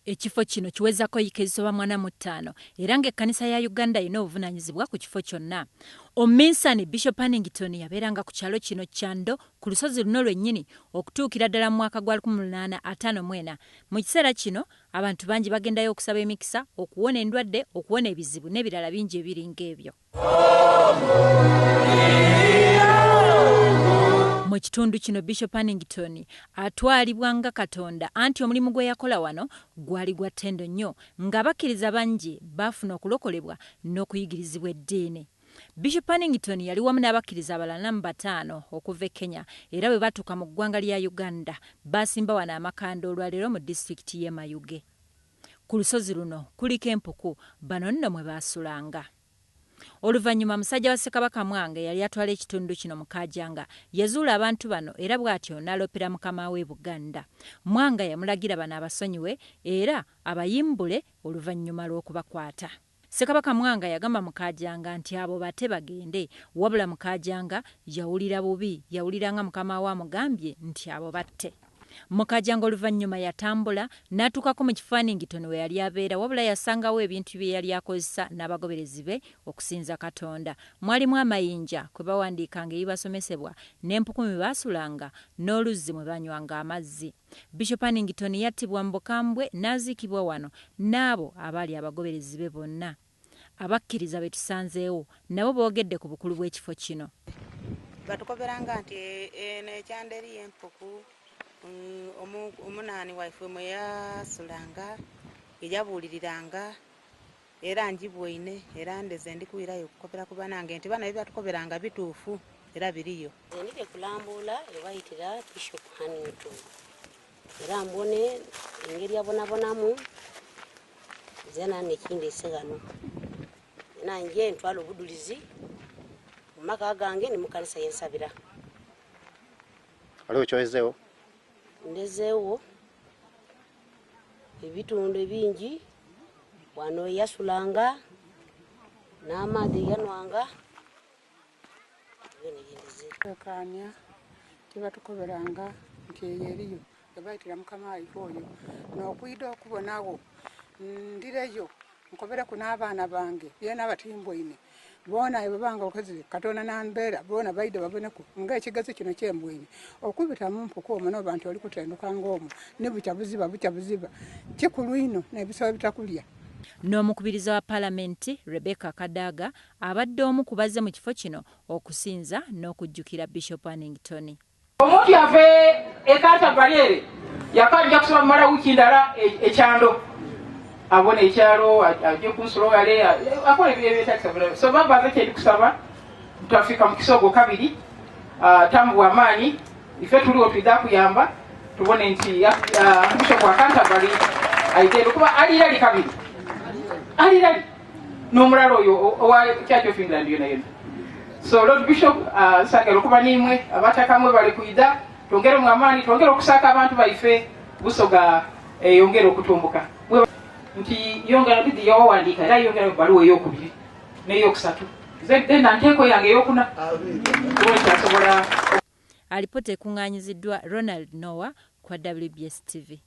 Ekifo kino kiwezako yikezebwa mwana mu 5 era ng'ekkanisa ya Uganda erina obuvunanyizibwa ku kifo kyonna. Ominsani Bishop Hannington yabeeranga ku kyalo kino Kyando ku lusozi luno lwennyini okutuukira ddala mu mwaka gwa 1854. Mu kiseera kino abantu bangi bagendayo okusaba emikisa, okuwona endwadde, okuwona ebizibu n'ebirala bingi ebiringa ebyo. Mu kitundu kino Bishop Hannington atwalibwa nga Katonda anti omulimu gwe yakola wano gwali gwa ttendo nnyo ng'abakkiriza bangi baafuna okulokolebwa n'okuyigirizibwa eddiini. Bishop Hannington yali wamu n'abakkiriza abalala 5 okuva e Kenya era bwe batuuka mu ggwanga lya Uganda baasimba wano amakanda olwaleero mu disitulikiti y'e Mayuge. Ku lusozi luno kuliko empuku, bano nno mwe baasulanga. Oluvannyuma musajja wa Ssekabaka Mwanga yali atwala ekitundu kino mu Kajanga yazuula abantu bano era bw'atyo n'alopera mukama we Buganda. Mwanga yamulagira bano abasonyiwe era abayimbule oluvannyuma lw'okubakwata. Ssekabaka Mwanga yagamba mu Kajanga nti abo bate bagende, wabula mu Kajanga yawulira bubi, yawuliranga mukama we amugambye nti abo batte. Mu Kajanga oluvannyuma yatambula n'atuukako mu kifo Hannington we yali abeera, wabula yasangawo ebintu bye yali akozesa n'abagoberezi be okusinza Katonda. Mwalimu amayinja kwe bawandiikanga ebibasomesebwa n'empuku mwe baasulanga n'oluzzi mwe banywanga amazzi. Bishop Hannington yattibwa mu bukambwe n'aziikibwa wano n'abo abaali abagoberezi be bonna. Abakkiriza be tusanzeewo nabo boogedde ku bukulu bw'ekifo kino. Batukoberanga nti eno ekyanda eri empuku omunani waife mwe yasulanga ejabuuliriranga era njibwoine era ndeze ndikuirayo okukopera ku banange nti bana byatukoberanga bituufu era biriyo. Nike kulambula ebayitira Bishop Hannington era mbone engeri yabonabonamu zena nekindi esegano nanje ntwala obudulizi mu maka gange ni mu kanisa y'ensabira. Waliwo kyowezeewo? Ndezeewo ebitundu bingi wano yasulanga n'amaadhi yanwanga ekanya tebatukoberanga nti eriyo ebayitira mukama waife oyo n'okwida okubonawo ndireyo nkobereku n'abaana bange byena abatimboine bona ebanga okozire Katonda nambeera bona baide baboneku ng'ekigazi kino kyembwine okubita mu mpuku omwo n'abantu oli kutenduka ng'omwo ne bucya buziba kikulu ino n'ebisaba bitakulya. N'omukubiriza wa Paalamenti Rebecca Kadaga abadde omu ku bazze mu kifo kino okusinza n'okujjukira Bishop Hannington. Omuntu yave ekata barriere yakajja kusoma mara wiki ndala ekyando abone ekyalo ajje kunsulo yale akole byebyetakisa so baba zake kusaba tutafika mu kisogo kabiri tambu amani ife tuliwo twida kuyamba tubone nti Bishop wa Canterbury aitero kuba ali kabiri ali n'omulalo oyo owa Church of England yona so Lord Bishop sagero kuba nimwe abatakamwe bali kuida tongere mu amani tongere okusaka abantu baife busoga yongere okutumbuka nti yongera bidi yawandika era yongera baluwa eyokubiri n'eyokusatu then nanteko yange eyokuna Alipoota ekungaanyiziddwa Ronald Noah kwa WBS TV.